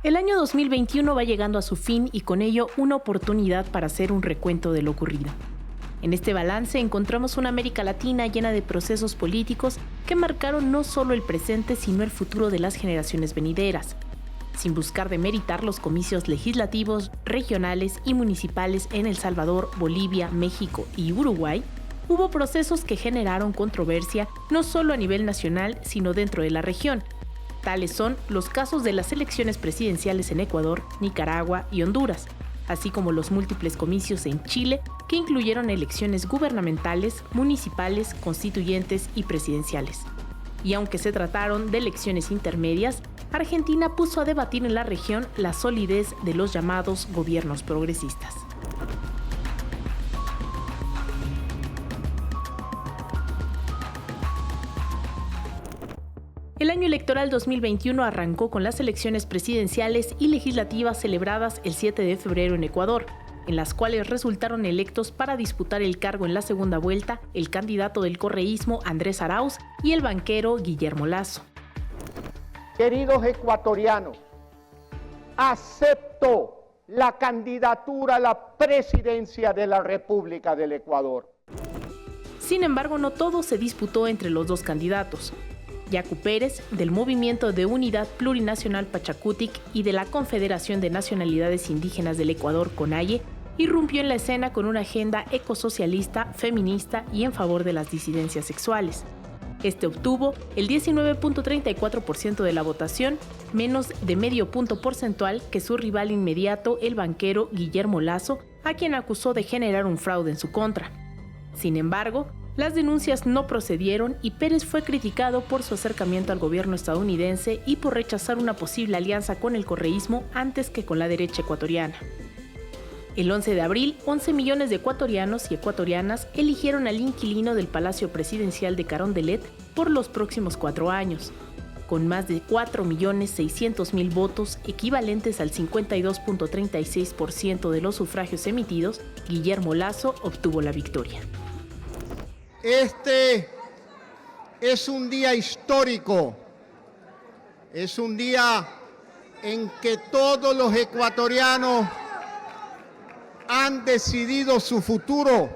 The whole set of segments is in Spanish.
El año 2021 va llegando a su fin y con ello una oportunidad para hacer un recuento de lo ocurrido. En este balance encontramos una América Latina llena de procesos políticos que marcaron no solo el presente sino el futuro de las generaciones venideras. Sin buscar demeritar los comicios legislativos, regionales y municipales en El Salvador, Bolivia, México y Uruguay, hubo procesos que generaron controversia no solo a nivel nacional sino dentro de la región. Tales son los casos de las elecciones presidenciales en Ecuador, Nicaragua y Honduras, así como los múltiples comicios en Chile que incluyeron elecciones gubernamentales, municipales, constituyentes y presidenciales. Y aunque se trataron de elecciones intermedias, Argentina puso a debatir en la región la solidez de los llamados gobiernos progresistas. El año electoral 2021 arrancó con las elecciones presidenciales y legislativas celebradas el 7 de febrero en Ecuador, en las cuales resultaron electos para disputar el cargo en la segunda vuelta el candidato del correísmo Andrés Arauz y el banquero Guillermo Lasso. Queridos ecuatorianos, acepto la candidatura a la presidencia de la República del Ecuador. Sin embargo, no todo se disputó entre los dos candidatos. Yacu Pérez, del Movimiento de Unidad Plurinacional Pachakutik y de la Confederación de Nacionalidades Indígenas del Ecuador, CONAIE, irrumpió en la escena con una agenda ecosocialista, feminista y en favor de las disidencias sexuales. Este obtuvo el 19.34% de la votación, menos de medio punto porcentual que su rival inmediato, el banquero Guillermo Lasso, a quien acusó de generar un fraude en su contra. Sin embargo, las denuncias no procedieron y Pérez fue criticado por su acercamiento al gobierno estadounidense y por rechazar una posible alianza con el correísmo antes que con la derecha ecuatoriana. El 11 de abril, 11 millones de ecuatorianos y ecuatorianas eligieron al inquilino del Palacio Presidencial de Carondelet por los próximos 4 años. Con más de 4.600.000 votos, equivalentes al 52.36% de los sufragios emitidos, Guillermo Lasso obtuvo la victoria. Este es un día histórico, es un día en que todos los ecuatorianos han decidido su futuro,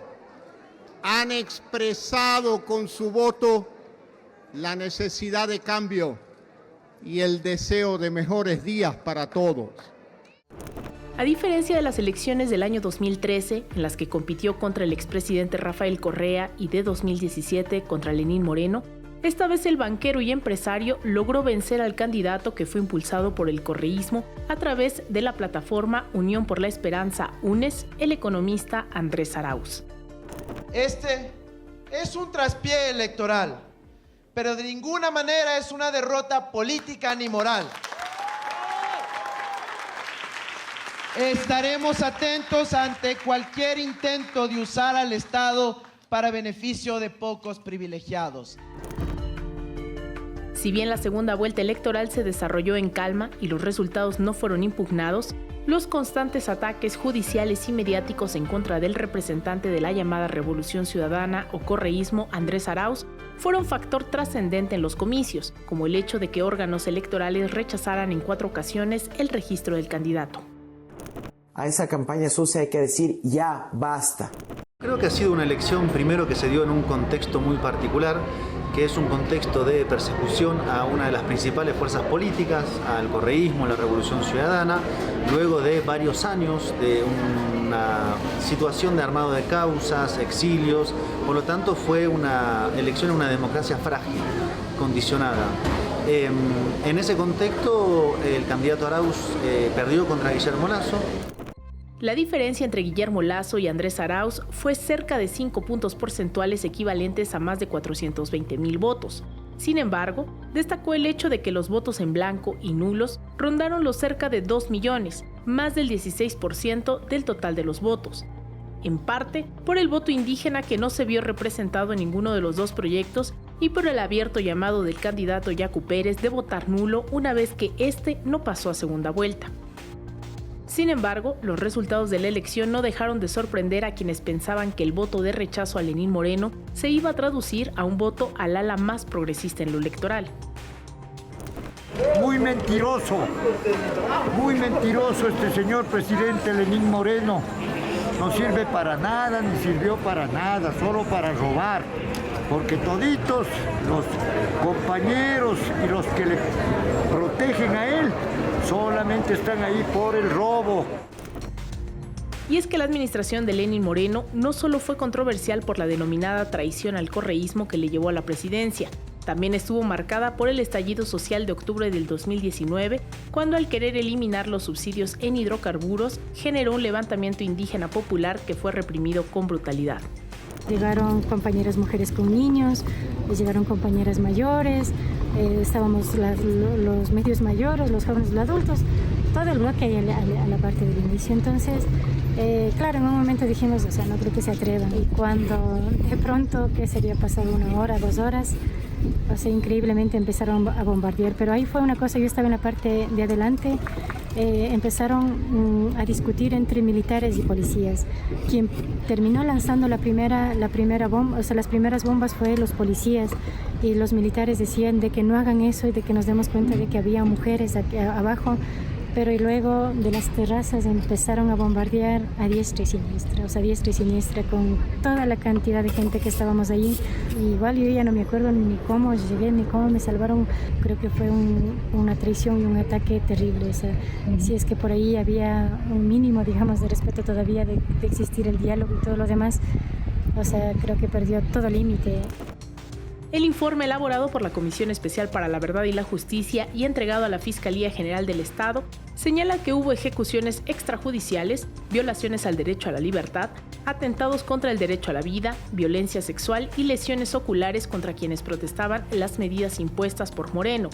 han expresado con su voto la necesidad de cambio y el deseo de mejores días para todos. A diferencia de las elecciones del año 2013, en las que compitió contra el expresidente Rafael Correa y de 2017 contra Lenín Moreno, esta vez el banquero y empresario logró vencer al candidato que fue impulsado por el correísmo a través de la plataforma Unión por la Esperanza UNES, el economista Andrés Arauz. Este es un traspié electoral, pero de ninguna manera es una derrota política ni moral. Estaremos atentos ante cualquier intento de usar al Estado para beneficio de pocos privilegiados. Si bien la segunda vuelta electoral se desarrolló en calma y los resultados no fueron impugnados, los constantes ataques judiciales y mediáticos en contra del representante de la llamada Revolución Ciudadana o correísmo, Andrés Arauz, fueron factor trascendente en los comicios, como el hecho de que órganos electorales rechazaran en 4 ocasiones el registro del candidato. A esa campaña sucia hay que decir ya basta. Creo que ha sido una elección primero que se dio en un contexto muy particular, que es un contexto de persecución a una de las principales fuerzas políticas, al correísmo, la Revolución Ciudadana, luego de varios años de una situación de armado de causas, exilios, por lo tanto fue una elección en una democracia frágil, condicionada. En ese contexto, el candidato Arauz perdió contra Guillermo Lasso. La diferencia entre Guillermo Lasso y Andrés Arauz fue cerca de 5 puntos porcentuales equivalentes a más de 420.000 votos. Sin embargo, destacó el hecho de que los votos en blanco y nulos rondaron los cerca de 2 millones, más del 16% del total de los votos. En parte, por el voto indígena que no se vio representado en ninguno de los dos proyectos y por el abierto llamado del candidato Yacu Pérez de votar nulo una vez que este no pasó a segunda vuelta. Sin embargo, los resultados de la elección no dejaron de sorprender a quienes pensaban que el voto de rechazo a Lenín Moreno se iba a traducir a un voto al ala más progresista en lo electoral. Muy mentiroso este señor presidente Lenín Moreno. No sirve para nada, ni sirvió para nada, solo para robar. Porque toditos los compañeros y los que le protegen a él solamente están ahí por el robo. Y es que la administración de Lenín Moreno no solo fue controversial por la denominada traición al correísmo que le llevó a la presidencia, también estuvo marcada por el estallido social de octubre del 2019, cuando al querer eliminar los subsidios en hidrocarburos, generó un levantamiento indígena popular que fue reprimido con brutalidad. Llegaron compañeras mujeres con niños, llegaron compañeras mayores, estábamos los medios mayores, los jóvenes, los adultos, todo el bloque ahí a la parte del inicio. Entonces, claro, en un momento dijimos, o sea, no creo que se atrevan. Y cuando de pronto, que sería pasado 1 hora, 2 horas, o sea, increíblemente empezaron a bombardear. Pero ahí fue una cosa, yo estaba en la parte de adelante, empezaron a discutir entre militares y policías. Quien terminó lanzando la primera bomba, o sea, las primeras bombas fue los policías, y los militares decían de que no hagan eso y de que nos demos cuenta de que había mujeres aquí abajo. Pero y luego de las terrazas empezaron a bombardear a diestra y siniestra, o sea, a diestra y siniestra, con toda la cantidad de gente que estábamos allí. Y igual yo ya no me acuerdo ni cómo llegué, ni cómo me salvaron. Creo que fue una traición y un ataque terrible. O sea, si es que por ahí había un mínimo, digamos, de respeto todavía, de existir el diálogo y todo lo demás, o sea, creo que perdió todo límite. El informe elaborado por la Comisión Especial para la Verdad y la Justicia y entregado a la Fiscalía General del Estado señala que hubo ejecuciones extrajudiciales, violaciones al derecho a la libertad, atentados contra el derecho a la vida, violencia sexual y lesiones oculares contra quienes protestaban las medidas impuestas por Moreno.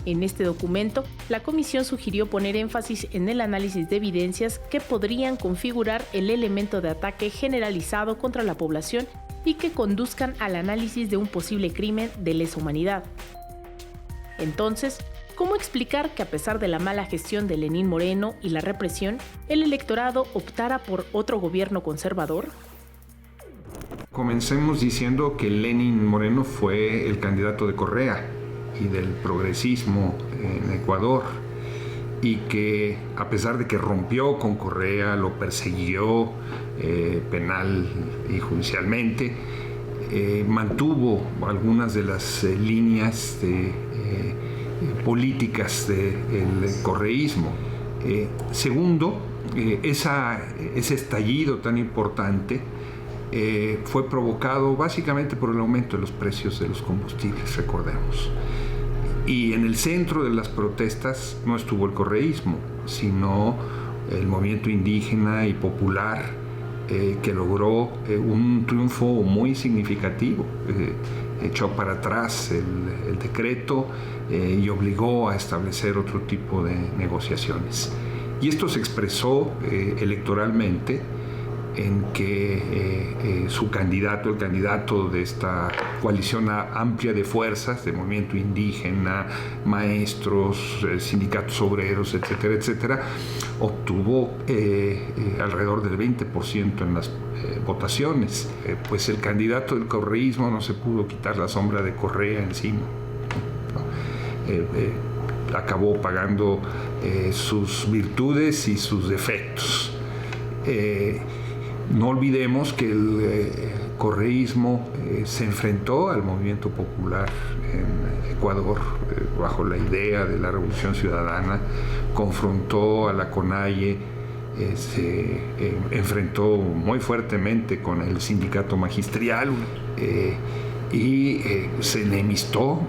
En este documento, la comisión sugirió poner énfasis en el análisis de evidencias que podrían configurar el elemento de ataque generalizado contra la población y que conduzcan al análisis de un posible crimen de lesa humanidad. Entonces, ¿cómo explicar que a pesar de la mala gestión de Lenín Moreno y la represión, el electorado optara por otro gobierno conservador? Comencemos diciendo que Lenín Moreno fue el candidato de Correa y del progresismo en Ecuador, y que a pesar de que rompió con Correa, lo persiguió penal y judicialmente, mantuvo algunas de las líneas políticas del correísmo. Segundo, ese estallido tan importante fue provocado básicamente por el aumento de los precios de los combustibles, recordemos. Y en el centro de las protestas no estuvo el correísmo, sino el movimiento indígena y popular que logró un triunfo muy significativo. Echó para atrás el decreto y obligó a establecer otro tipo de negociaciones. Y esto se expresó electoralmente en que su candidato, el candidato de esta coalición amplia de fuerzas, de movimiento indígena, maestros, sindicatos obreros, etcétera, etcétera, obtuvo alrededor del 20% en las votaciones. Pues el candidato del correísmo no se pudo quitar la sombra de Correa encima, ¿no? Acabó pagando sus virtudes y sus defectos. No olvidemos que el correísmo se enfrentó al movimiento popular en Ecuador bajo la idea de la Revolución Ciudadana, confrontó a la CONAIE, se enfrentó muy fuertemente con el sindicato magisterial y se enemistó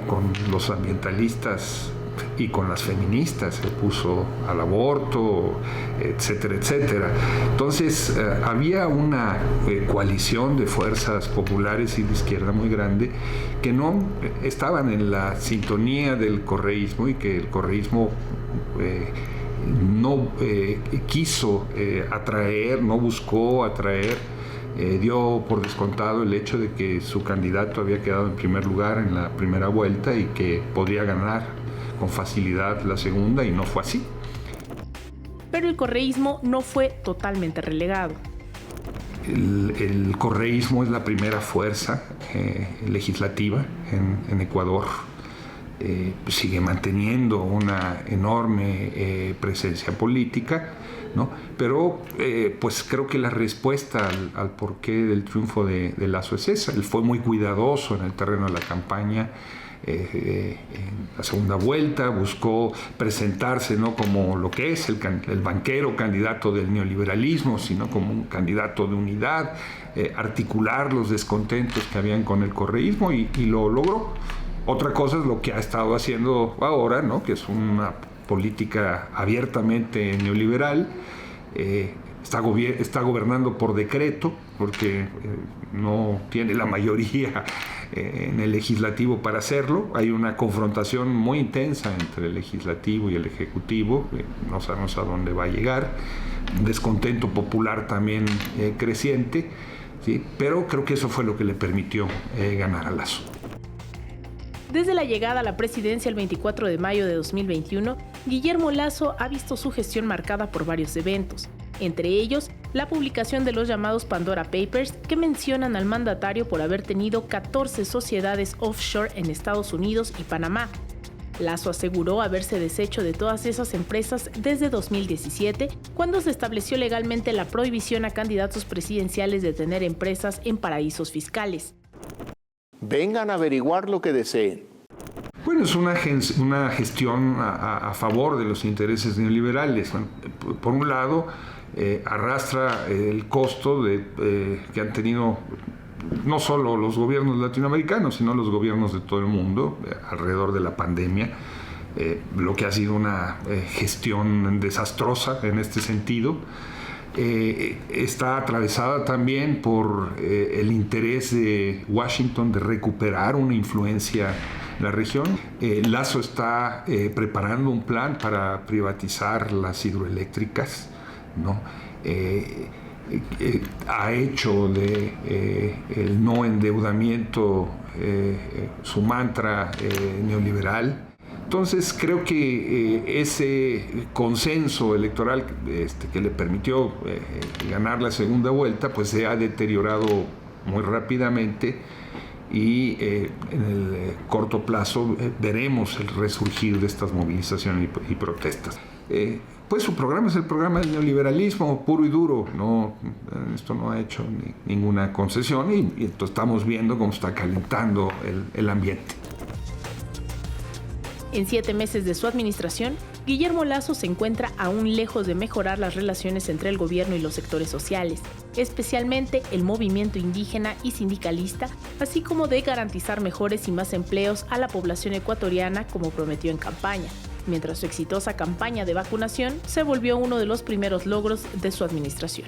con los ambientalistas y con las feministas, se puso al aborto, etcétera, etcétera. Entonces había una coalición de fuerzas populares y de izquierda muy grande que no estaban en la sintonía del correísmo, y que el correísmo no quiso atraer, no buscó atraer. Dio por descontado el hecho de que su candidato había quedado en primer lugar en la primera vuelta y que podría ganar con facilidad la segunda, y no fue así. Pero el correísmo no fue totalmente relegado. El correísmo es la primera fuerza legislativa en Ecuador. sigue manteniendo una enorme presencia política, ¿no? Pero pues creo que la respuesta al porqué del triunfo de Lasso es esa. Él fue muy cuidadoso en el terreno de la campaña. En la segunda vuelta buscó presentarse no como lo que es el banquero candidato del neoliberalismo, sino como un candidato de unidad, articular los descontentos que habían con el correísmo y lo logró. Otra cosa es lo que ha estado haciendo ahora, ¿no? Que es una política abiertamente neoliberal. Está gobernando por decreto porque no tiene la mayoría en el legislativo para hacerlo. Hay una confrontación muy intensa entre el legislativo y el ejecutivo, no sabemos a dónde va a llegar, un descontento popular también creciente, ¿sí? Pero creo que eso fue lo que le permitió ganar a Lasso. Desde la llegada a la presidencia el 24 de mayo de 2021, Guillermo Lasso ha visto su gestión marcada por varios eventos, entre ellos la publicación de los llamados Pandora Papers, que mencionan al mandatario por haber tenido 14 sociedades offshore en Estados Unidos y Panamá. Lasso aseguró haberse deshecho de todas esas empresas desde 2017, cuando se estableció legalmente la prohibición a candidatos presidenciales de tener empresas en paraísos fiscales. Vengan a averiguar lo que deseen. Bueno, es una gestión a favor de los intereses neoliberales. Bueno, por un lado, arrastra el costo que han tenido no solo los gobiernos latinoamericanos, sino los gobiernos de todo el mundo alrededor de la pandemia, lo que ha sido una gestión desastrosa en este sentido. Está atravesada también por el interés de Washington de recuperar una influencia en la región. Lasso está preparando un plan para privatizar las hidroeléctricas, ¿no? Ha hecho el no endeudamiento su mantra neoliberal. Entonces creo que ese consenso electoral que le permitió ganar la segunda vuelta pues se ha deteriorado muy rápidamente y en el corto plazo veremos el resurgir de estas movilizaciones y protestas. Pues su programa es el programa del neoliberalismo puro y duro, no, esto no ha hecho ninguna concesión y entonces estamos viendo cómo está calentando el ambiente. En 7 meses de su administración, Guillermo Lasso se encuentra aún lejos de mejorar las relaciones entre el gobierno y los sectores sociales, especialmente el movimiento indígena y sindicalista, así como de garantizar mejores y más empleos a la población ecuatoriana como prometió en campaña, mientras su exitosa campaña de vacunación se volvió uno de los primeros logros de su administración.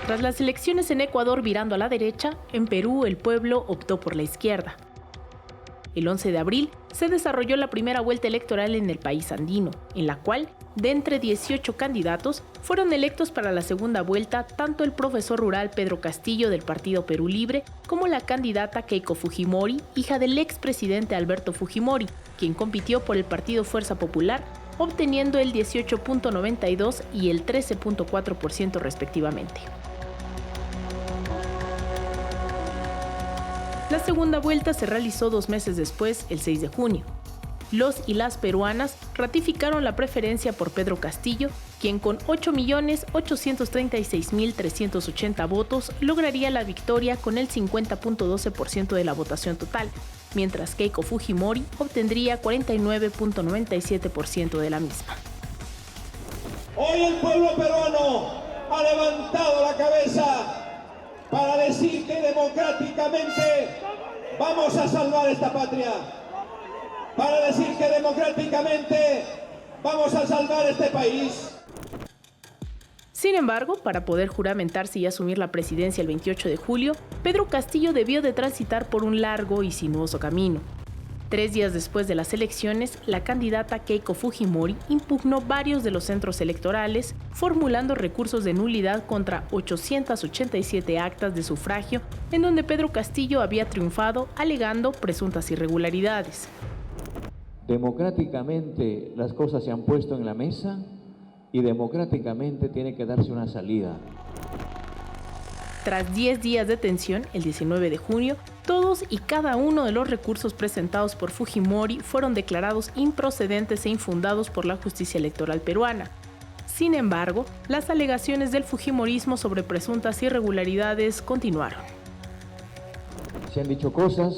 Tras las elecciones en Ecuador virando a la derecha, en Perú el pueblo optó por la izquierda. El 11 de abril se desarrolló la primera vuelta electoral en el país andino, en la cual, de entre 18 candidatos, fueron electos para la segunda vuelta tanto el profesor rural Pedro Castillo del Partido Perú Libre como la candidata Keiko Fujimori, hija del expresidente Alberto Fujimori, quien compitió por el Partido Fuerza Popular, obteniendo el 18.92% y el 13.4% respectivamente. La segunda vuelta se realizó 2 meses después, el 6 de junio. Los y las peruanas ratificaron la preferencia por Pedro Castillo, quien con 8.836.380 votos lograría la victoria con el 50.12% de la votación total, mientras Keiko Fujimori obtendría 49.97% de la misma. Hoy el pueblo peruano ha levantado la cabeza para decir que democráticamente vamos a salvar esta patria, para decir que democráticamente vamos a salvar este país. Sin embargo, para poder juramentarse y asumir la presidencia el 28 de julio, Pedro Castillo debió de transitar por un largo y sinuoso camino. 3 días después de las elecciones, la candidata Keiko Fujimori impugnó varios de los centros electorales, formulando recursos de nulidad contra 887 actas de sufragio, en donde Pedro Castillo había triunfado, alegando presuntas irregularidades. Democráticamente las cosas se han puesto en la mesa y democráticamente tiene que darse una salida. Tras 10 días de tensión, el 19 de junio, todos y cada uno de los recursos presentados por Fujimori fueron declarados improcedentes e infundados por la justicia electoral peruana. Sin embargo, las alegaciones del fujimorismo sobre presuntas irregularidades continuaron. Se han dicho cosas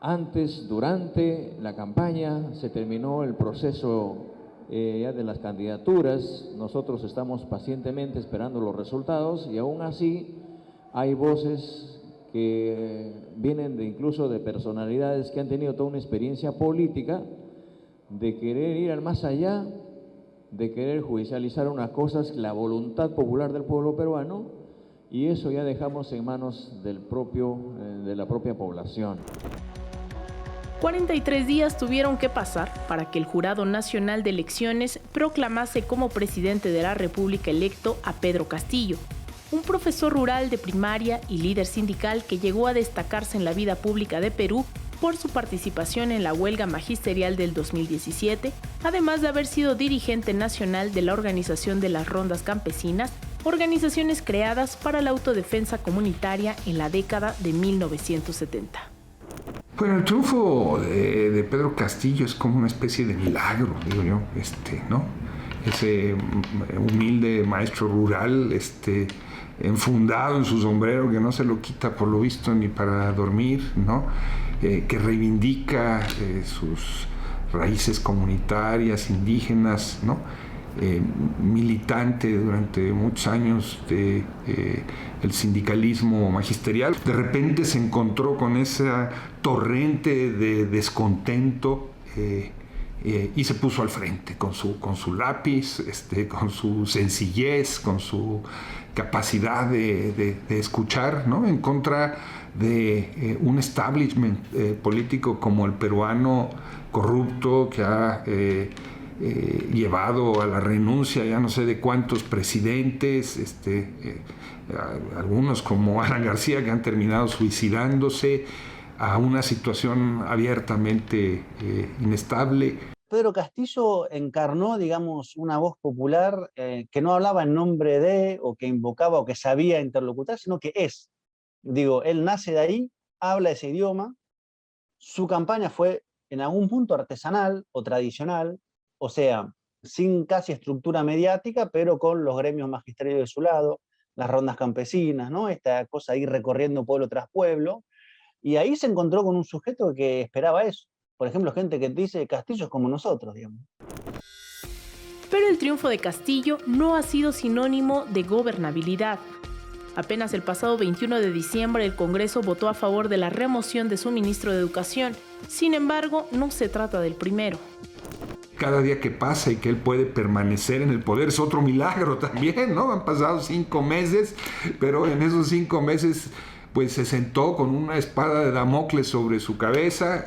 antes, durante la campaña, se terminó el proceso ya de las candidaturas. Nosotros estamos pacientemente esperando los resultados y aún así hay voces que vienen incluso de personalidades que han tenido toda una experiencia política de querer ir al más allá, de querer judicializar unas cosas, la voluntad popular del pueblo peruano, y eso ya dejamos en manos de la propia población. 43 días tuvieron que pasar para que el Jurado Nacional de Elecciones proclamase como presidente de la República electo a Pedro Castillo, un profesor rural de primaria y líder sindical que llegó a destacarse en la vida pública de Perú por su participación en la huelga magisterial del 2017, además de haber sido dirigente nacional de la Organización de las Rondas Campesinas, organizaciones creadas para la autodefensa comunitaria en la década de 1970. Bueno, el triunfo de Pedro Castillo es como una especie de milagro, digo yo, ¿no? Ese humilde maestro rural, enfundado en su sombrero, que no se lo quita por lo visto ni para dormir, ¿no? Que reivindica sus raíces comunitarias, indígenas, ¿no? Militante durante muchos años de el sindicalismo magisterial. De repente se encontró con esa torrente de descontento y se puso al frente con su lápiz, con su sencillez, con su capacidad de escuchar, ¿no? En contra de un establishment político como el peruano corrupto, que ha llevado a la renuncia ya no sé de cuántos presidentes, algunos como Alan García, que han terminado suicidándose, a una situación abiertamente inestable. Pedro Castillo encarnó, digamos, una voz popular que no hablaba en nombre de, o que invocaba, o que sabía interlocutar, sino que es. Digo, él nace de ahí, habla ese idioma, su campaña fue en algún punto artesanal o tradicional, o sea, sin casi estructura mediática, pero con los gremios magisteriales de su lado, las rondas campesinas, ¿no? Esta cosa de ir recorriendo pueblo tras pueblo, y ahí se encontró con un sujeto que esperaba eso. Por ejemplo, gente que dice Castillo es como nosotros, digamos. Pero el triunfo de Castillo no ha sido sinónimo de gobernabilidad. Apenas el pasado 21 de diciembre el Congreso votó a favor de la remoción de su ministro de Educación. Sin embargo, no se trata del primero. Cada día que pasa y que él puede permanecer en el poder es otro milagro también, ¿no? Han pasado 5 meses, pero en esos 5 meses pues se sentó con una espada de Damocles sobre su cabeza.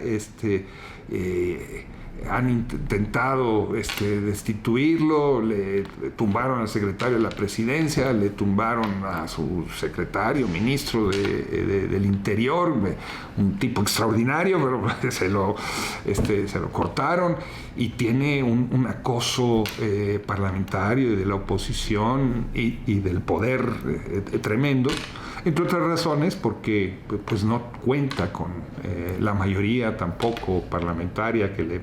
Han intentado destituirlo, le tumbaron al secretario de la presidencia, le tumbaron a su secretario, ministro del Interior, un tipo extraordinario, pero se lo cortaron, y tiene un acoso parlamentario y de la oposición y del poder tremendo. Entre otras razones porque pues no cuenta con la mayoría tampoco parlamentaria que le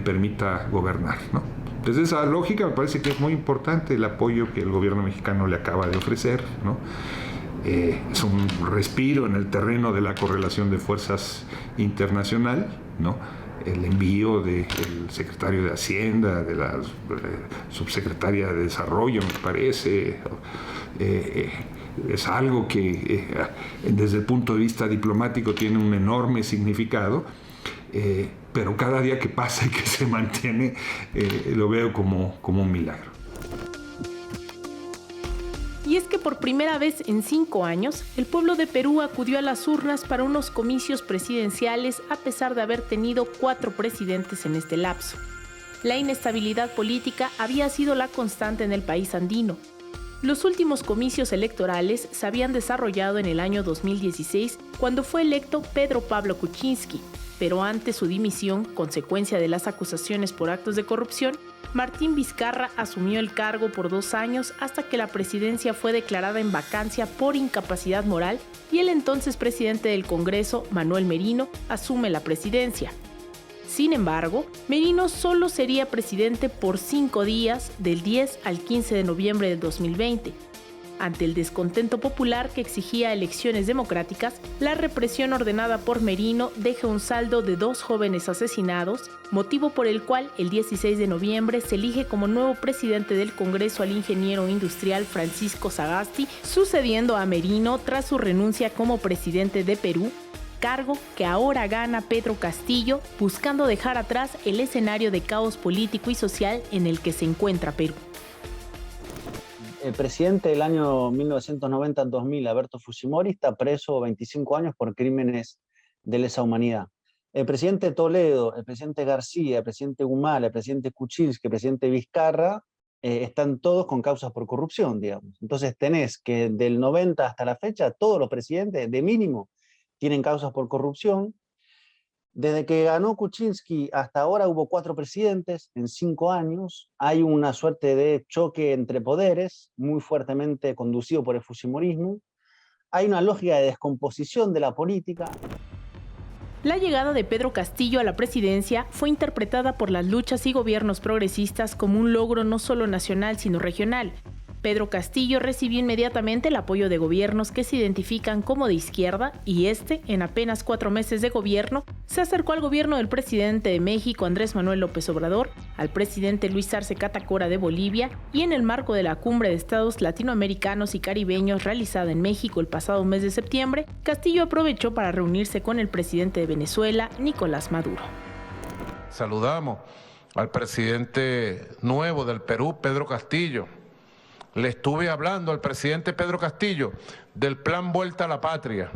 permita gobernar, ¿no? Desde esa lógica me parece que es muy importante el apoyo que el gobierno mexicano le acaba de ofrecer, ¿no? Es un respiro en el terreno de la correlación de fuerzas internacional, ¿no? El envío del secretario de Hacienda, de la subsecretaria de Desarrollo, me parece, es algo que desde el punto de vista diplomático tiene un enorme significado, pero cada día que pasa y que se mantiene lo veo como un milagro. Y es que por primera vez en 5 años, el pueblo de Perú acudió a las urnas para unos comicios presidenciales a pesar de haber tenido 4 presidentes en este lapso. La inestabilidad política había sido la constante en el país andino. Los últimos comicios electorales se habían desarrollado en el año 2016, cuando fue electo Pedro Pablo Kuczynski, pero ante su dimisión, consecuencia de las acusaciones por actos de corrupción, Martín Vizcarra asumió el cargo por 2 años hasta que la presidencia fue declarada en vacancia por incapacidad moral y el entonces presidente del Congreso, Manuel Merino, asume la presidencia. Sin embargo, Merino solo sería presidente por 5 días, del 10 al 15 de noviembre de 2020. Ante el descontento popular que exigía elecciones democráticas, la represión ordenada por Merino deja un saldo de 2 jóvenes asesinados, motivo por el cual el 16 de noviembre se elige como nuevo presidente del Congreso al ingeniero industrial Francisco Sagasti, sucediendo a Merino tras su renuncia como presidente de Perú, cargo que ahora gana Pedro Castillo, buscando dejar atrás el escenario de caos político y social en el que se encuentra Perú. El presidente del año 1990-2000, Alberto Fujimori, está preso 25 años por crímenes de lesa humanidad. El presidente Toledo, el presidente García, el presidente Humala, el presidente Kuczynski, el presidente Vizcarra, están todos con causas por corrupción, digamos. Entonces tenés que del 90 hasta la fecha, todos los presidentes, de mínimo, tienen causas por corrupción. Desde que ganó Kuczynski hasta ahora hubo 4 presidentes en 5 años. Hay una suerte de choque entre poderes, muy fuertemente conducido por el fujimorismo. Hay una lógica de descomposición de la política. La llegada de Pedro Castillo a la presidencia fue interpretada por las luchas y gobiernos progresistas como un logro no solo nacional sino regional. Pedro Castillo recibió inmediatamente el apoyo de gobiernos que se identifican como de izquierda y en apenas 4 meses de gobierno, se acercó al gobierno del presidente de México, Andrés Manuel López Obrador, al presidente Luis Arce Catacora de Bolivia y en el marco de la Cumbre de Estados Latinoamericanos y Caribeños realizada en México el pasado mes de septiembre, Castillo aprovechó para reunirse con el presidente de Venezuela, Nicolás Maduro. Saludamos al presidente nuevo del Perú, Pedro Castillo. Le estuve hablando al presidente Pedro Castillo del plan Vuelta a la Patria.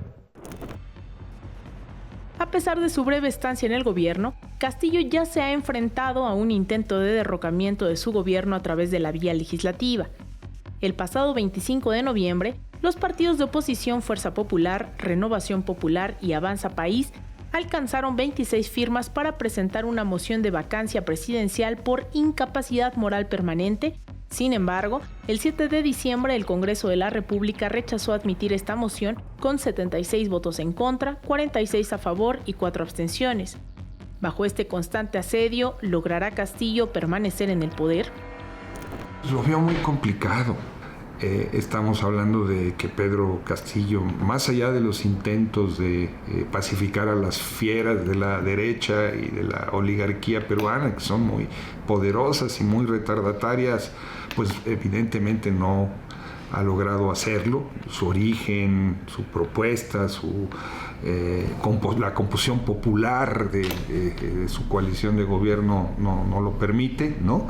A pesar de su breve estancia en el gobierno, Castillo ya se ha enfrentado a un intento de derrocamiento de su gobierno a través de la vía legislativa. El pasado 25 de noviembre, los partidos de oposición Fuerza Popular, Renovación Popular y Avanza País alcanzaron 26 firmas para presentar una moción de vacancia presidencial por incapacidad moral permanente. Sin embargo, el 7 de diciembre el Congreso de la República rechazó admitir esta moción con 76 votos en contra, 46 a favor y 4 abstenciones. Bajo este constante asedio, ¿logrará Castillo permanecer en el poder? Lo veo muy complicado. Estamos hablando de que Pedro Castillo, más allá de los intentos de pacificar a las fieras de la derecha y de la oligarquía peruana, que son muy poderosas y muy retardatarias, pues evidentemente no ha logrado hacerlo. Su origen, su propuesta, la composición popular de su coalición de gobierno no lo permite, ¿no?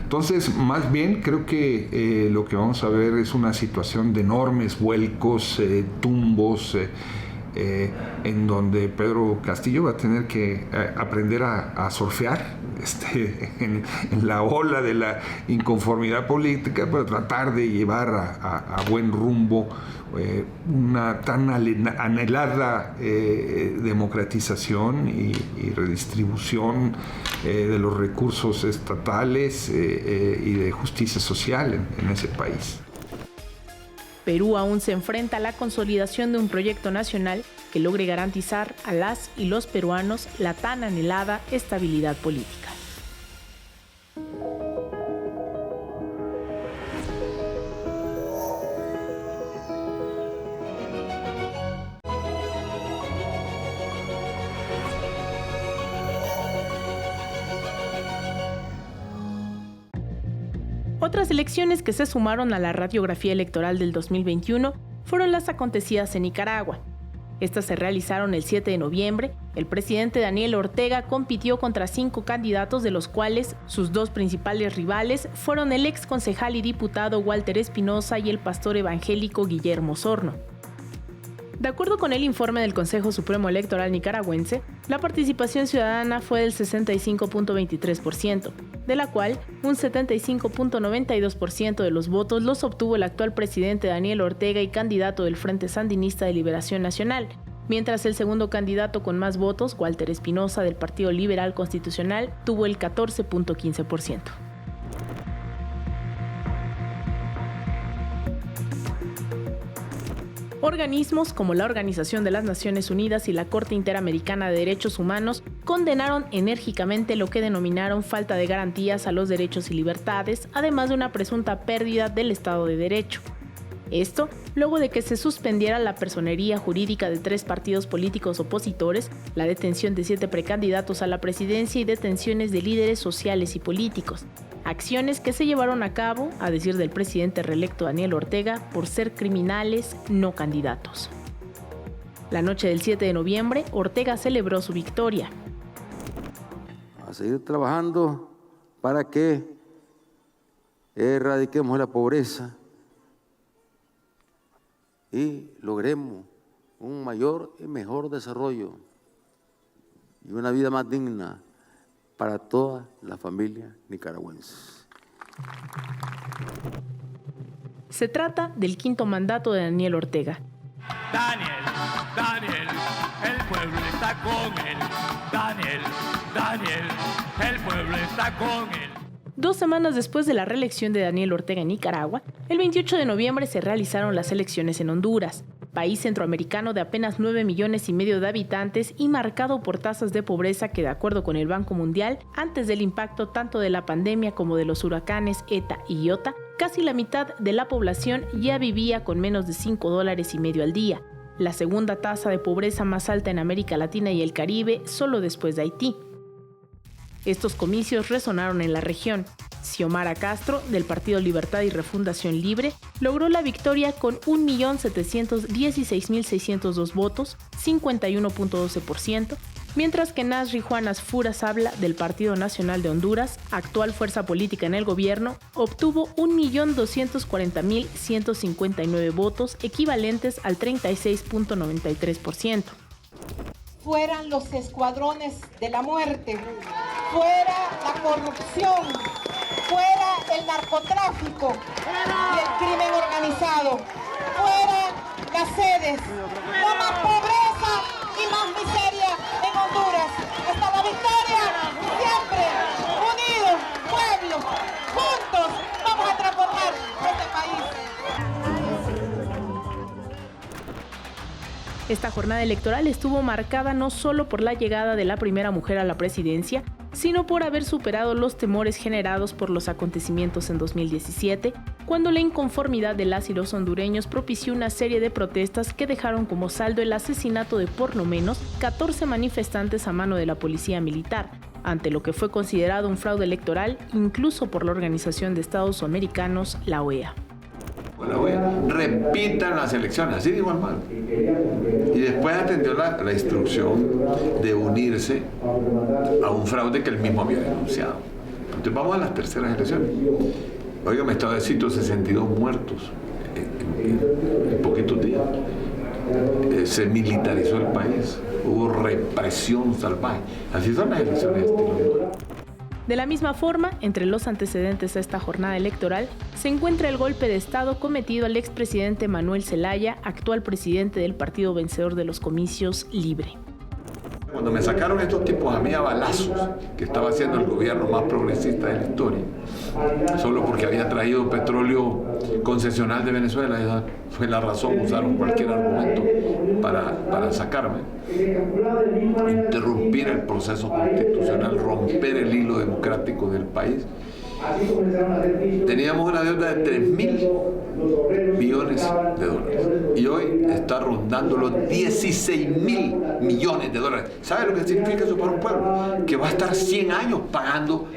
Entonces, más bien creo que lo que vamos a ver es una situación de enormes vuelcos, tumbos, en donde Pedro Castillo va a tener que aprender a surfear en la ola de la inconformidad política para tratar de llevar a buen rumbo una tan anhelada democratización y redistribución de los recursos estatales y de justicia social en ese país. Perú aún se enfrenta a la consolidación de un proyecto nacional que logre garantizar a las y los peruanos la tan anhelada estabilidad política. Otras elecciones que se sumaron a la radiografía electoral del 2021 fueron las acontecidas en Nicaragua. Estas se realizaron el 7 de noviembre. El presidente Daniel Ortega compitió contra 5 candidatos, de los cuales sus 2 principales rivales fueron el ex concejal y diputado Walter Espinosa y el pastor evangélico Guillermo Osorno. De acuerdo con el informe del Consejo Supremo Electoral nicaragüense, la participación ciudadana fue del 65.23%, de la cual un 75.92% de los votos los obtuvo el actual presidente Daniel Ortega y candidato del Frente Sandinista de Liberación Nacional, mientras el segundo candidato con más votos, Walter Espinosa del Partido Liberal Constitucional, tuvo el 14.15%. Organismos como la Organización de las Naciones Unidas y la Corte Interamericana de Derechos Humanos condenaron enérgicamente lo que denominaron falta de garantías a los derechos y libertades, además de una presunta pérdida del Estado de Derecho. Esto luego de que se suspendiera la personería jurídica de 3 partidos políticos opositores, la detención de 7 precandidatos a la presidencia y detenciones de líderes sociales y políticos. Acciones que se llevaron a cabo, a decir del presidente reelecto Daniel Ortega, por ser criminales no candidatos. La noche del 7 de noviembre, Ortega celebró su victoria. A seguir trabajando para que erradiquemos la pobreza y logremos un mayor y mejor desarrollo y una vida más digna para todas las familias nicaragüenses. Se trata del 5º mandato de Daniel Ortega. Daniel, el pueblo está con él. Daniel, el pueblo está con él. 2 semanas después de la reelección de Daniel Ortega en Nicaragua, el 28 de noviembre se realizaron las elecciones en Honduras, país centroamericano de apenas 9,5 millones de habitantes y marcado por tasas de pobreza que, de acuerdo con el Banco Mundial, antes del impacto tanto de la pandemia como de los huracanes ETA y Iota, casi la mitad de la población ya vivía con menos de $5.50 al día, la segunda tasa de pobreza más alta en América Latina y el Caribe, solo después de Haití. Estos comicios resonaron en la región. Xiomara Castro, del Partido Libertad y Refundación Libre, logró la victoria con 1.716.602 votos, 51.12%, mientras que Nasri Juanas Furas Habla, del Partido Nacional de Honduras, actual fuerza política en el gobierno, obtuvo 1.240.159 votos, equivalentes al 36.93%. Fueran los escuadrones de la muerte, fuera la corrupción, fuera el narcotráfico y el crimen organizado, fuera las sedes, no más pobreza y más miseria en Honduras. Hasta la victoria, siempre unidos, pueblos, juntos vamos a transformar este país. Esta jornada electoral estuvo marcada no solo por la llegada de la primera mujer a la presidencia, sino por haber superado los temores generados por los acontecimientos en 2017, cuando la inconformidad de las y los hondureños propició una serie de protestas que dejaron como saldo el asesinato de por lo menos 14 manifestantes a mano de la policía militar, ante lo que fue considerado un fraude electoral incluso por la Organización de Estados Americanos, la OEA. La OEA, repitan las elecciones, así dijo Almagro. Y después atendió la instrucción de unirse a un fraude que él mismo había denunciado. Entonces vamos a las terceras elecciones. Oiga, me estaba diciendo 62 muertos en poquitos días. Se militarizó el país, hubo represión salvaje. Así son las elecciones de estilo. De la misma forma, entre los antecedentes a esta jornada electoral, se encuentra el golpe de Estado cometido al expresidente Manuel Zelaya, actual presidente del partido vencedor de los comicios, Libre. Cuando me sacaron estos tipos a mí a balazos, que estaba haciendo el gobierno más progresista de la historia, solo porque había traído petróleo concesional de Venezuela, esa fue la razón, usaron cualquier argumento para sacarme. Interrumpir el proceso constitucional, romper el hilo democrático del país. Teníamos una deuda de 3.000 millones de dólares y hoy está rondando los 16.000 millones de dólares. ¿Sabe lo que significa eso para un pueblo? Que va a estar 100 años pagando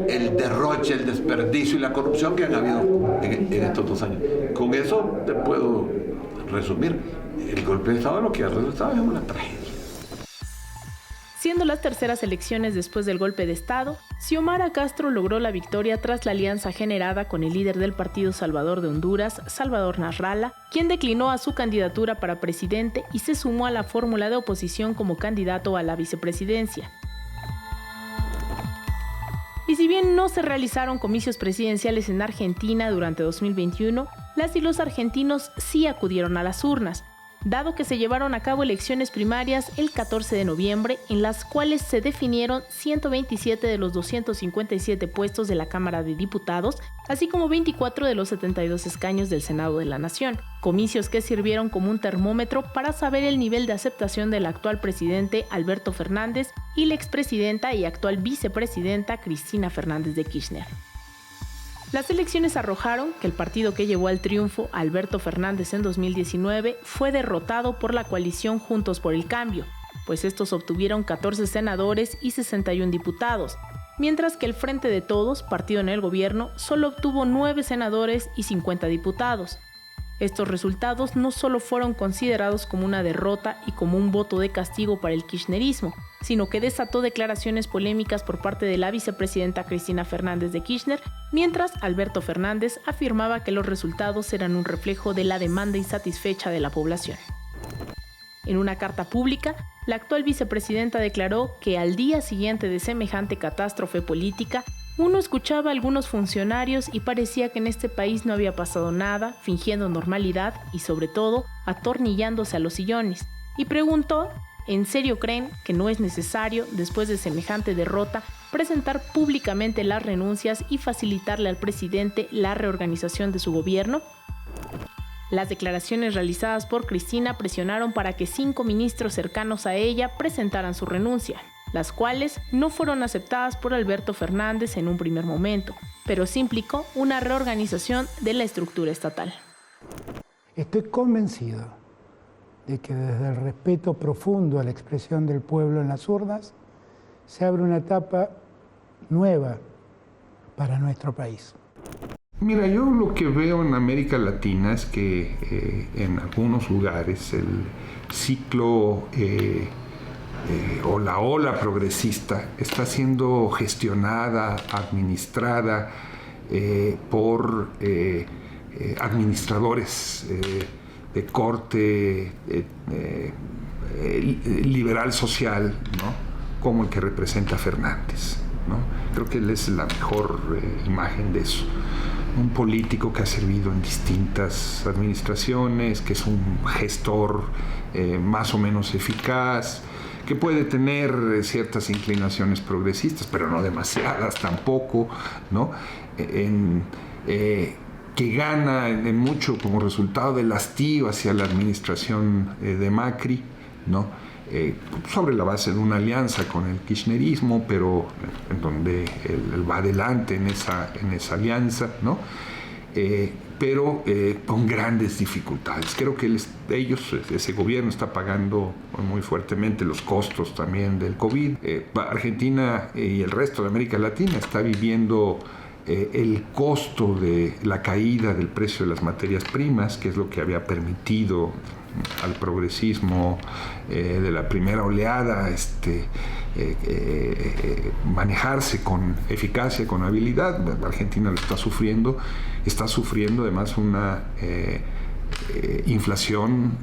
el derroche, el desperdicio y la corrupción que han habido en estos 2 años. Con eso te puedo resumir el golpe de Estado lo que ha resultado es una tragedia. Siendo las terceras elecciones después del golpe de Estado, Xiomara Castro logró la victoria tras la alianza generada con el líder del Partido Salvador de Honduras, Salvador Nasralla, quien declinó a su candidatura para presidente y se sumó a la fórmula de oposición como candidato a la vicepresidencia. Y si bien no se realizaron comicios presidenciales en Argentina durante 2021, las y los argentinos sí acudieron a las urnas, dado que se llevaron a cabo elecciones primarias el 14 de noviembre, en las cuales se definieron 127 de los 257 puestos de la Cámara de Diputados, así como 24 de los 72 escaños del Senado de la Nación, comicios que sirvieron como un termómetro para saber el nivel de aceptación del actual presidente Alberto Fernández y la expresidenta y actual vicepresidenta Cristina Fernández de Kirchner. Las elecciones arrojaron que el partido que llevó al triunfo a Alberto Fernández en 2019 fue derrotado por la coalición Juntos por el Cambio, pues estos obtuvieron 14 senadores y 61 diputados, mientras que el Frente de Todos, partido en el gobierno, solo obtuvo 9 senadores y 50 diputados. Estos resultados no solo fueron considerados como una derrota y como un voto de castigo para el kirchnerismo, sino que desató declaraciones polémicas por parte de la vicepresidenta Cristina Fernández de Kirchner, mientras Alberto Fernández afirmaba que los resultados eran un reflejo de la demanda insatisfecha de la población. En una carta pública, la actual vicepresidenta declaró que al día siguiente de semejante catástrofe política, uno escuchaba a algunos funcionarios y parecía que en este país no había pasado nada, fingiendo normalidad y sobre todo atornillándose a los sillones, y preguntó: ¿en serio creen que no es necesario, después de semejante derrota, presentar públicamente las renuncias y facilitarle al presidente la reorganización de su gobierno? Las declaraciones realizadas por Cristina presionaron para que 5 ministros cercanos a ella presentaran su renuncia, las cuales no fueron aceptadas por Alberto Fernández en un primer momento, pero sí implicó una reorganización de la estructura estatal. Estoy convencido de que desde el respeto profundo a la expresión del pueblo en las urnas, se abre una etapa nueva para nuestro país. Mira, yo lo que veo en América Latina es que en algunos lugares el ciclo o la ola progresista está siendo gestionada, administrada por administradores de corte liberal social, ¿no? Como el que representa Fernández, ¿no? Creo que él es la mejor imagen de eso. Un político que ha servido en distintas administraciones, que es un gestor más o menos eficaz, que puede tener ciertas inclinaciones progresistas, pero no demasiadas tampoco, ¿no? Que gana en mucho como resultado del hastío hacia la administración de Macri, ¿no? Sobre la base de una alianza con el kirchnerismo, pero en donde él va adelante en esa alianza, ¿no? Pero con grandes dificultades. Creo que ese gobierno está pagando muy fuertemente los costos también del COVID. Argentina y el resto de América Latina está viviendo el costo de la caída del precio de las materias primas, que es lo que había permitido al progresismo de la primera oleada manejarse con eficacia, con habilidad. Argentina lo está sufriendo además una inflación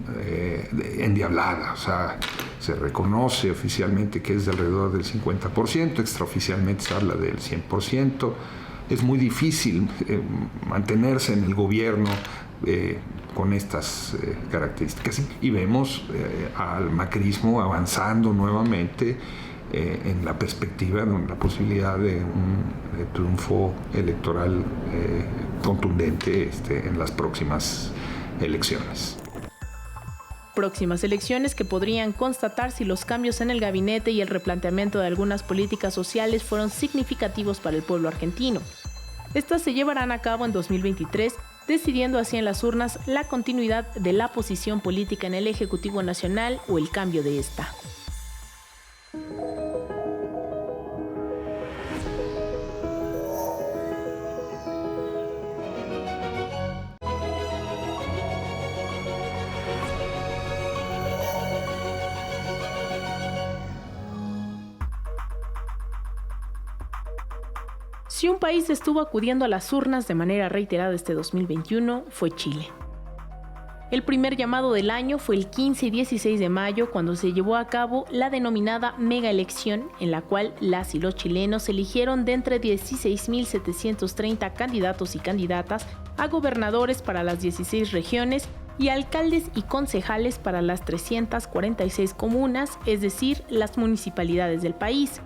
endiablada. O sea, se reconoce oficialmente que es de alrededor del 50%, extraoficialmente se habla del 100%. Es muy difícil mantenerse en el gobierno con estas características. Y vemos al macrismo avanzando nuevamente en la perspectiva, en la posibilidad de un triunfo electoral contundente en las próximas elecciones. Próximas elecciones que podrían constatar si los cambios en el gabinete y el replanteamiento de algunas políticas sociales fueron significativos para el pueblo argentino. Estas se llevarán a cabo en 2023, decidiendo así en las urnas la continuidad de la posición política en el Ejecutivo Nacional o el cambio de esta. Si un país estuvo acudiendo a las urnas de manera reiterada este 2021, fue Chile. El primer llamado del año fue el 15 y 16 de mayo, cuando se llevó a cabo la denominada mega elección, en la cual las y los chilenos eligieron de entre 16.730 candidatos y candidatas a gobernadores para las 16 regiones y alcaldes y concejales para las 346 comunas, es decir, las municipalidades del país.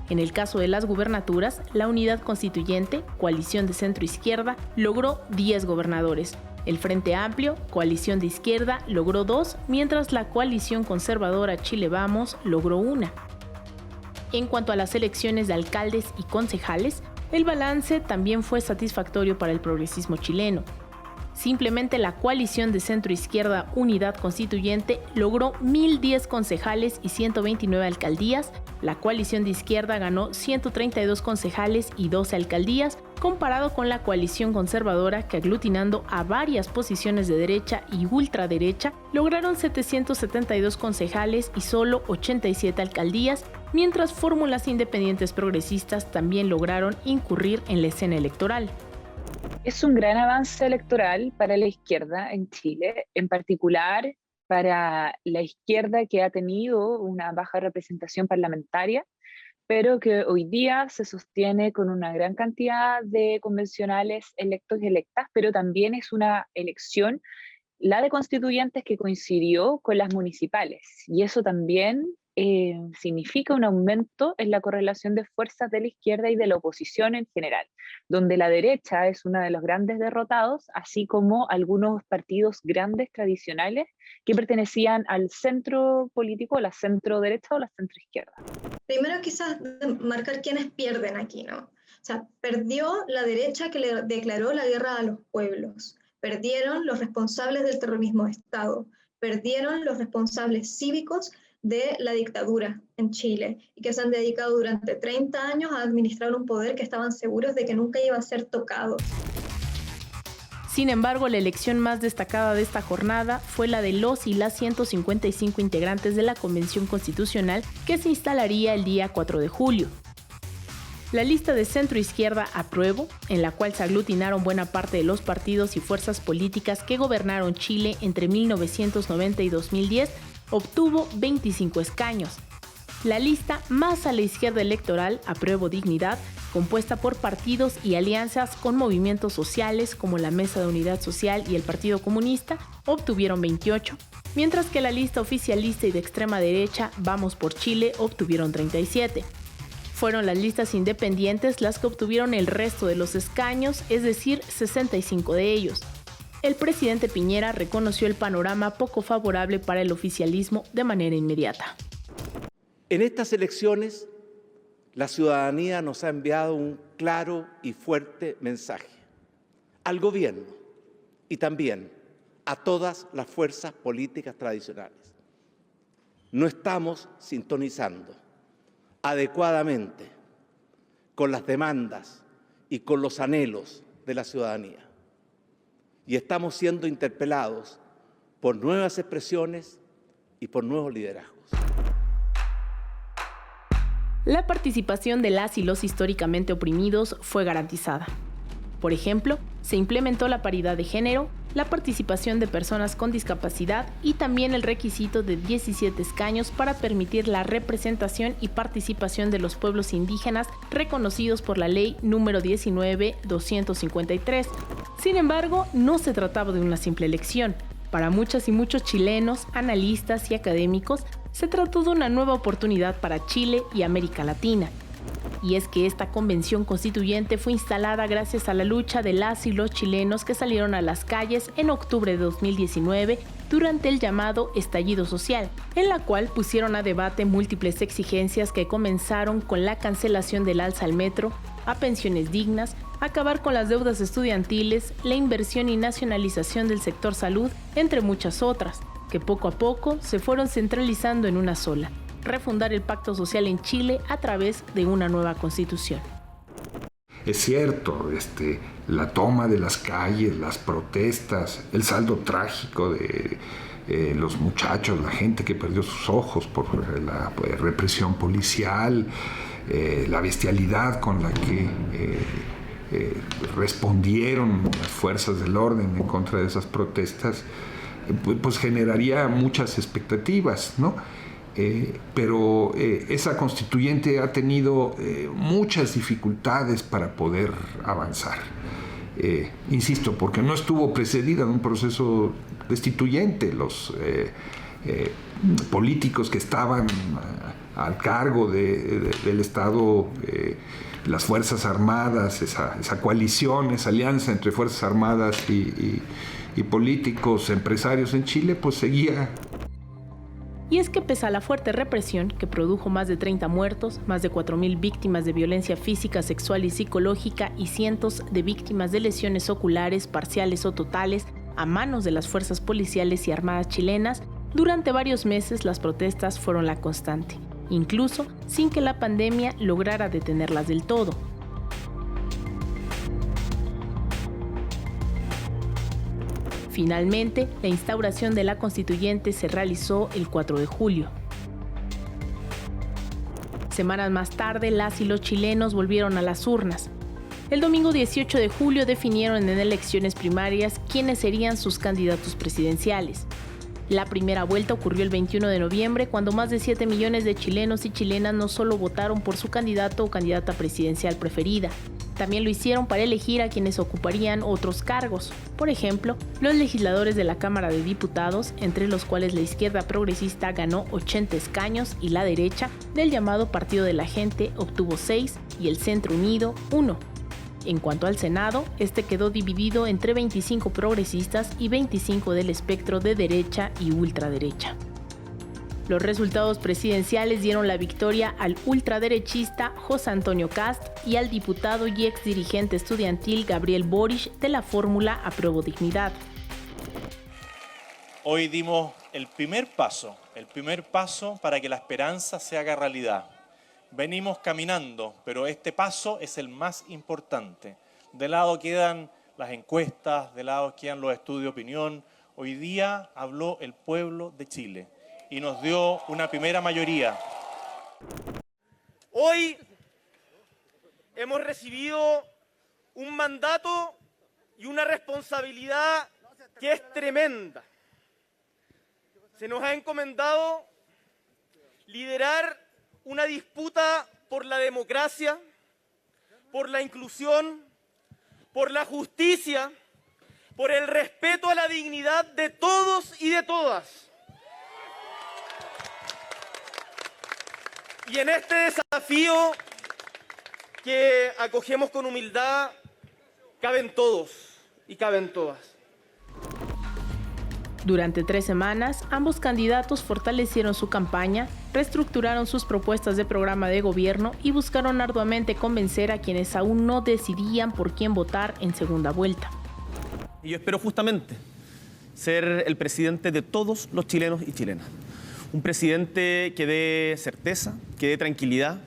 En el caso de las gubernaturas, la Unidad Constituyente, coalición de centro-izquierda, logró 10 gobernadores. El Frente Amplio, coalición de izquierda, logró 2, mientras la coalición conservadora Chile Vamos logró 1. En cuanto a las elecciones de alcaldes y concejales, el balance también fue satisfactorio para el progresismo chileno. Simplemente la coalición de centro-izquierda Unidad Constituyente logró 1.010 concejales y 129 alcaldías, la coalición de izquierda ganó 132 concejales y 12 alcaldías, comparado con la coalición conservadora que, aglutinando a varias posiciones de derecha y ultraderecha, lograron 772 concejales y solo 87 alcaldías, mientras fórmulas independientes progresistas también lograron incurrir en la escena electoral. Es un gran avance electoral para la izquierda en Chile, en particular para la izquierda, que ha tenido una baja representación parlamentaria, pero que hoy día se sostiene con una gran cantidad de convencionales electos y electas, pero también es una elección, la de constituyentes, que coincidió con las municipales, y eso también significa un aumento en la correlación de fuerzas de la izquierda y de la oposición en general, donde la derecha es uno de los grandes derrotados, así como algunos partidos grandes tradicionales que pertenecían al centro político, la centro derecha o la centro izquierda. Primero quizás marcar quiénes pierden aquí, ¿no? O sea, perdió la derecha, que le declaró la guerra a los pueblos, perdieron los responsables del terrorismo de Estado, perdieron los responsables cívicos de la dictadura en Chile, y que se han dedicado durante 30 años a administrar un poder que estaban seguros de que nunca iba a ser tocado. Sin embargo, la elección más destacada de esta jornada fue la de los y las 155 integrantes de la Convención Constitucional, que se instalaría el día 4 de julio. La lista de centro-izquierda Apruebo, en la cual se aglutinaron buena parte de los partidos y fuerzas políticas que gobernaron Chile entre 1990 y 2010, obtuvo 25 escaños. La lista más a la izquierda electoral, Apruebo Dignidad, compuesta por partidos y alianzas con movimientos sociales como la Mesa de Unidad Social y el Partido Comunista, obtuvieron 28, mientras que la lista oficialista y de extrema derecha, Vamos por Chile, obtuvieron 37. Fueron las listas independientes las que obtuvieron el resto de los escaños, es decir, 65 de ellos. El presidente Piñera reconoció el panorama poco favorable para el oficialismo de manera inmediata. En estas elecciones, la ciudadanía nos ha enviado un claro y fuerte mensaje al gobierno y también a todas las fuerzas políticas tradicionales. No estamos sintonizando adecuadamente con las demandas y con los anhelos de la ciudadanía. Y estamos siendo interpelados por nuevas expresiones y por nuevos liderazgos. La participación de las y los históricamente oprimidos fue garantizada. Por ejemplo, se implementó la paridad de género, la participación de personas con discapacidad y también el requisito de 17 escaños para permitir la representación y participación de los pueblos indígenas reconocidos por la Ley número 19-253. Sin embargo, no se trataba de una simple elección. Para muchas y muchos chilenos, analistas y académicos, se trató de una nueva oportunidad para Chile y América Latina. Y es que esta convención constituyente fue instalada gracias a la lucha de las y los chilenos que salieron a las calles en octubre de 2019 durante el llamado estallido social, en la cual pusieron a debate múltiples exigencias que comenzaron con la cancelación del alza al metro, a pensiones dignas, acabar con las deudas estudiantiles, la inversión y nacionalización del sector salud, entre muchas otras, que poco a poco se fueron centralizando en una sola: refundar el pacto social en Chile a través de una nueva constitución. Es cierto, la toma de las calles, las protestas, el saldo trágico de los muchachos, la gente que perdió sus ojos por la represión policial, la bestialidad con la que respondieron las fuerzas del orden en contra de esas protestas, pues generaría muchas expectativas, ¿no? Pero esa constituyente ha tenido muchas dificultades para poder avanzar. Insisto, porque no estuvo precedida de un proceso destituyente. Los políticos que estaban al cargo del Estado, las Fuerzas Armadas, esa coalición, esa alianza entre Fuerzas Armadas y políticos, empresarios en Chile, pues seguía. Y es que pese a la fuerte represión que produjo más de 30 muertos, más de 4.000 víctimas de violencia física, sexual y psicológica y cientos de víctimas de lesiones oculares, parciales o totales, a manos de las fuerzas policiales y armadas chilenas, durante varios meses las protestas fueron la constante, incluso sin que la pandemia lograra detenerlas del todo. Finalmente, la instauración de la constituyente se realizó el 4 de julio. Semanas más tarde, las y los chilenos volvieron a las urnas. El domingo 18 de julio definieron en elecciones primarias quiénes serían sus candidatos presidenciales. La primera vuelta ocurrió el 21 de noviembre, cuando más de 7 millones de chilenos y chilenas no solo votaron por su candidato o candidata presidencial preferida, también lo hicieron para elegir a quienes ocuparían otros cargos. Por ejemplo, los legisladores de la Cámara de Diputados, entre los cuales la izquierda progresista ganó 80 escaños y la derecha, del llamado Partido de la Gente, obtuvo 6 y el Centro Unido 1. En cuanto al Senado, este quedó dividido entre 25 progresistas y 25 del espectro de derecha y ultraderecha. Los resultados presidenciales dieron la victoria al ultraderechista José Antonio Kast y al diputado y ex dirigente estudiantil Gabriel Boric de la fórmula Apruebo Dignidad. Hoy dimos el primer paso para que la esperanza se haga realidad. Venimos caminando, pero este paso es el más importante. De lado quedan las encuestas, de lado quedan los estudios de opinión. Hoy día habló el pueblo de Chile y nos dio una primera mayoría. Hoy hemos recibido un mandato y una responsabilidad que es tremenda. Se nos ha encomendado liderar una disputa por la democracia, por la inclusión, por la justicia, por el respeto a la dignidad de todos y de todas. Y en este desafío que acogemos con humildad, caben todos y caben todas. Durante 3 semanas, ambos candidatos fortalecieron su campaña, reestructuraron sus propuestas de programa de gobierno y buscaron arduamente convencer a quienes aún no decidían por quién votar en segunda vuelta. Y yo espero justamente ser el presidente de todos los chilenos y chilenas. Un presidente que dé certeza, que dé tranquilidad,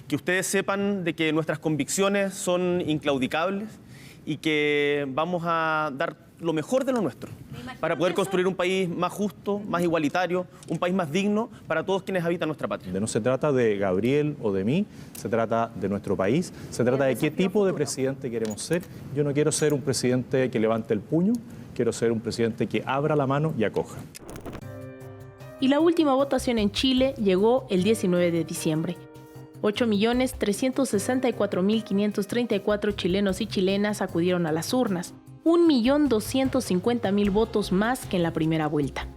que ustedes sepan de que nuestras convicciones son inclaudicables y que vamos a dar lo mejor de lo nuestro para poder construir un país más justo, más igualitario, un país más digno para todos quienes habitan nuestra patria. No se trata de Gabriel o de mí, se trata de nuestro país, se trata de qué tipo de presidente queremos ser. Yo no quiero ser un presidente que levante el puño, quiero ser un presidente que abra la mano y acoja. Y la última votación en Chile llegó el 19 de diciembre. 8.364.534 chilenos y chilenas acudieron a las urnas, 1.250.000 votos más que en la primera vuelta.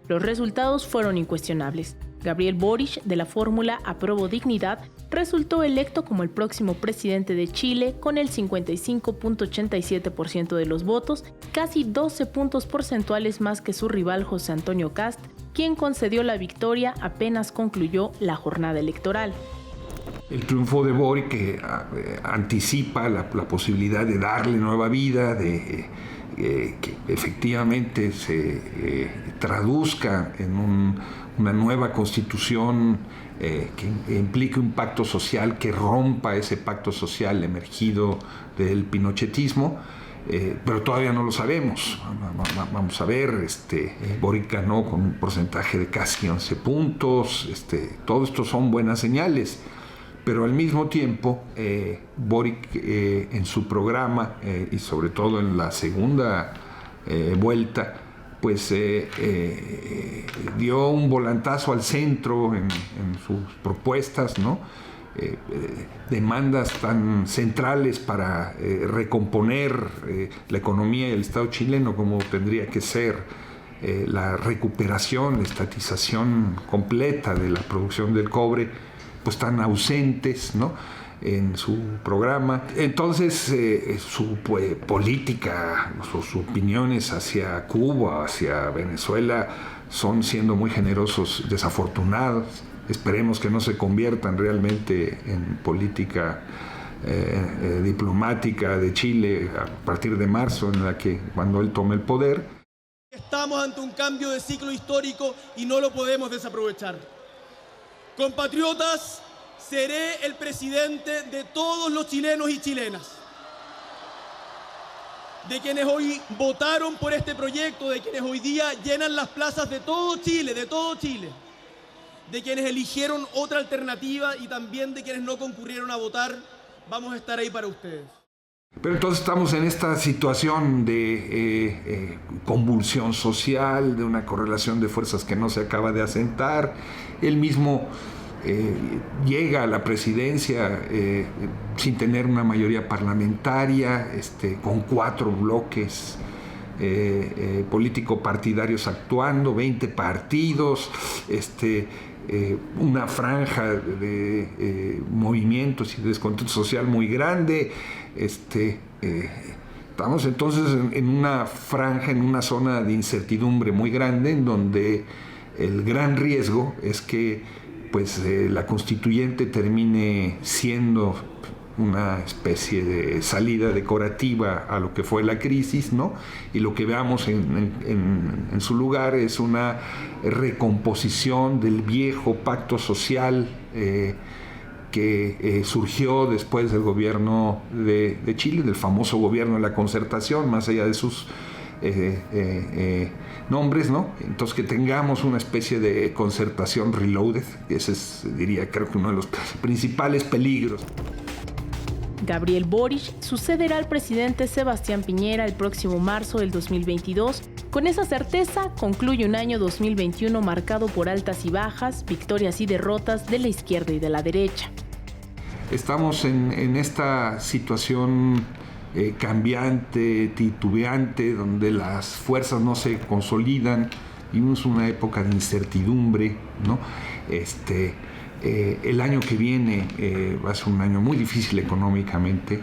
Los resultados fueron incuestionables. Gabriel Boric, de la fórmula Apruebo Dignidad, resultó electo como el próximo presidente de Chile con el 55.87% de los votos, casi 12 puntos porcentuales más que su rival José Antonio Kast, quien concedió la victoria apenas concluyó la jornada electoral. El triunfo de Boric que anticipa la posibilidad de darle nueva vida, de que efectivamente se traduzca en una nueva constitución que implique un pacto social, que rompa ese pacto social emergido del pinochetismo, pero todavía no lo sabemos. Vamos a ver, Boric ganó con un porcentaje de casi 11 puntos, todo esto son buenas señales, Pero al mismo tiempo, Boric en su programa y sobre todo en la segunda vuelta, pues dio un volantazo al centro en sus propuestas, ¿no? Demandas tan centrales para recomponer la economía y el Estado chileno como tendría que ser la recuperación, la estatización completa de la producción del cobre, pues tan ausentes, ¿no?, en su programa. Entonces su política, sus opiniones hacia Cuba, hacia Venezuela, son siendo muy generosos, desafortunados. Esperemos que no se conviertan realmente en política diplomática de Chile a partir de marzo, en la que cuando él tome el poder. Estamos ante un cambio de ciclo histórico y no lo podemos desaprovechar. Compatriotas, seré el presidente de todos los chilenos y chilenas, de quienes hoy votaron por este proyecto, de quienes hoy día llenan las plazas de todo Chile, de quienes eligieron otra alternativa y también de quienes no concurrieron a votar. Vamos a estar ahí para ustedes. Pero entonces estamos en esta situación de convulsión social, de una correlación de fuerzas que no se acaba de asentar. Él mismo llega a la presidencia sin tener una mayoría parlamentaria, con 4 bloques político-partidarios actuando, 20 partidos, una franja de movimientos y descontento social muy grande. Estamos entonces en una franja, en una zona de incertidumbre muy grande, en donde el gran riesgo es que pues la constituyente termine siendo una especie de salida decorativa a lo que fue la crisis, ¿no? Y lo que veamos en su lugar es una recomposición del viejo pacto social que surgió después del gobierno de Chile, del famoso gobierno de la concertación, más allá de sus nombres, ¿no? Entonces, que tengamos una especie de concertación reloaded, ese es, diría, creo que uno de los principales peligros. Gabriel Boric sucederá al presidente Sebastián Piñera el próximo marzo del 2022. Con esa certeza, concluye un año 2021 marcado por altas y bajas, victorias y derrotas de la izquierda y de la derecha. Estamos en esta situación cambiante, titubeante, donde las fuerzas no se consolidan, y es una época de incertidumbre, ¿no? El año que viene va a ser un año muy difícil económicamente,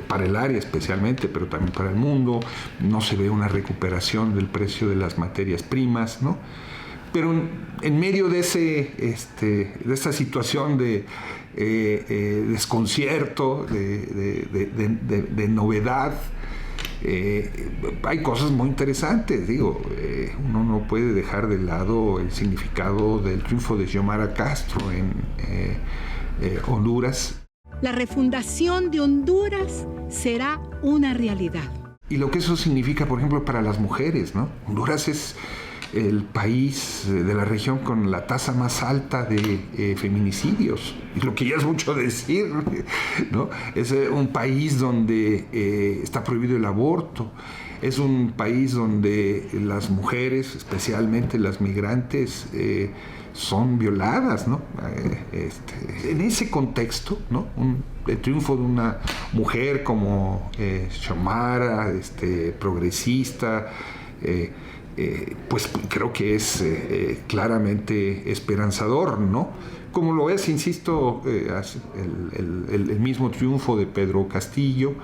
para el área especialmente, pero también para el mundo. No se ve una recuperación del precio de las materias primas, ¿no? Pero en medio de esa situación de desconcierto, de novedad, hay cosas muy interesantes. Uno no puede dejar de lado el significado del triunfo de Xiomara Castro en Honduras. La refundación de Honduras será una realidad. Y lo que eso significa, por ejemplo, para las mujeres, ¿no? Honduras es el país de la región con la tasa más alta de feminicidios, lo que ya es mucho decir, ¿no? Es un país donde está prohibido el aborto, es un país donde las mujeres, especialmente las migrantes, son violadas, ¿no? En ese contexto, ¿no? El triunfo de una mujer como Xiomara, progresista, pues creo que es claramente esperanzador, ¿no? Como lo es, insisto, el mismo triunfo de Pedro Castillo,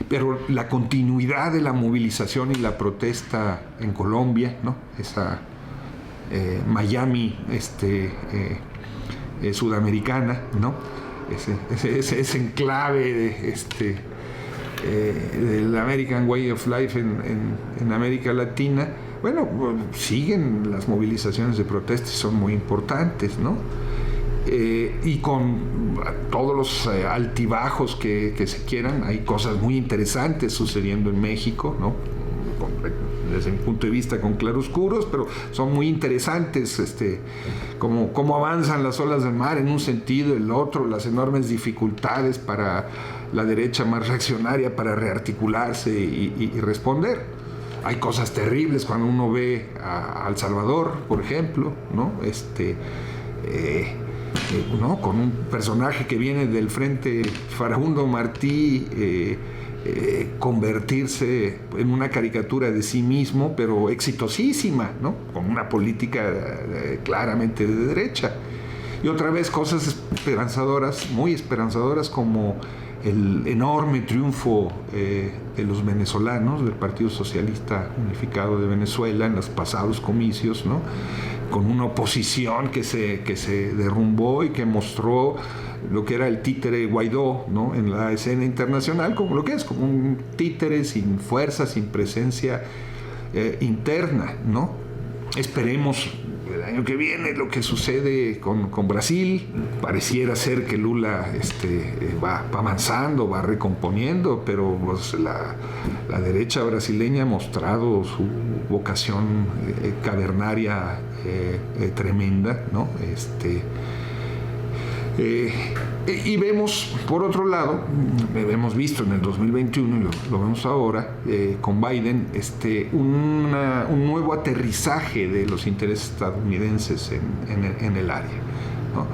pero la continuidad de la movilización y la protesta en Colombia, ¿no? Esa Miami sudamericana, ¿no? Ese enclave del American Way of Life en América Latina. Bueno, siguen las movilizaciones de protesta, son muy importantes, ¿no? Y con todos los altibajos que se quieran, hay cosas muy interesantes sucediendo en México, ¿no? desde mi punto de vista con claroscuros, pero son muy interesantes, cómo avanzan las olas del mar en un sentido, el otro, las enormes dificultades para la derecha más reaccionaria para rearticularse y responder. Hay cosas terribles cuando uno ve a El Salvador, por ejemplo, ¿no? ¿No? Con un personaje que viene del Frente Farabundo Martí, convertirse en una caricatura de sí mismo, pero exitosísima, ¿no? Con una política claramente de derecha. Y otra vez cosas esperanzadoras, muy esperanzadoras, como el enorme triunfo de los venezolanos, del Partido Socialista Unificado de Venezuela en los pasados comicios, ¿no? Con una oposición que se derrumbó y que mostró lo que era el títere Guaidó, ¿no? En la escena internacional, como lo que es, como un títere sin fuerza, sin presencia interna, ¿no? Esperemos el año que viene lo que sucede con Brasil. Pareciera ser que Lula va avanzando, va recomponiendo, pero pues, la derecha brasileña ha mostrado su vocación cavernaria tremenda, ¿no? Y vemos, por otro lado, hemos visto en el 2021 y lo vemos ahora con Biden, un nuevo aterrizaje de los intereses estadounidenses en el área, ¿no?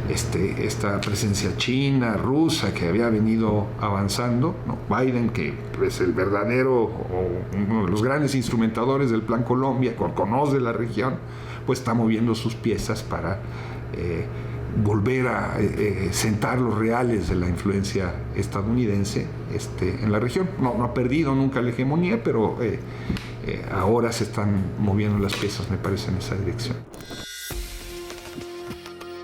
Esta presencia china, rusa, que había venido avanzando, ¿no? Biden, que es el verdadero, o uno de los grandes instrumentadores del Plan Colombia, conoce la región, pues está moviendo sus piezas para volver a sentar los reales de la influencia estadounidense en la región. No ha perdido nunca la hegemonía, pero ahora se están moviendo las piezas, me parece, en esa dirección.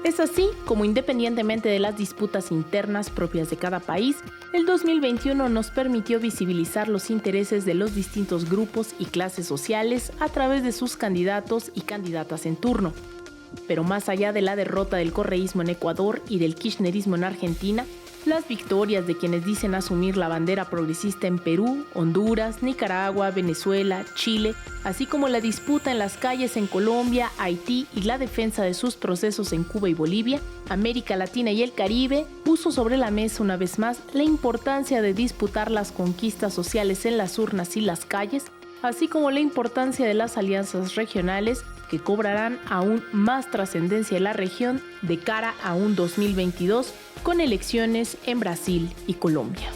Es así como, independientemente de las disputas internas propias de cada país, el 2021 nos permitió visibilizar los intereses de los distintos grupos y clases sociales a través de sus candidatos y candidatas en turno. Pero más allá de la derrota del correísmo en Ecuador y del kirchnerismo en Argentina, las victorias de quienes dicen asumir la bandera progresista en Perú, Honduras, Nicaragua, Venezuela, Chile, así como la disputa en las calles en Colombia, Haití y la defensa de sus procesos en Cuba y Bolivia, América Latina y el Caribe, puso sobre la mesa una vez más la importancia de disputar las conquistas sociales en las urnas y las calles, así como la importancia de las alianzas regionales que cobrarán aún más trascendencia en la región de cara a un 2022 con elecciones en Brasil y Colombia.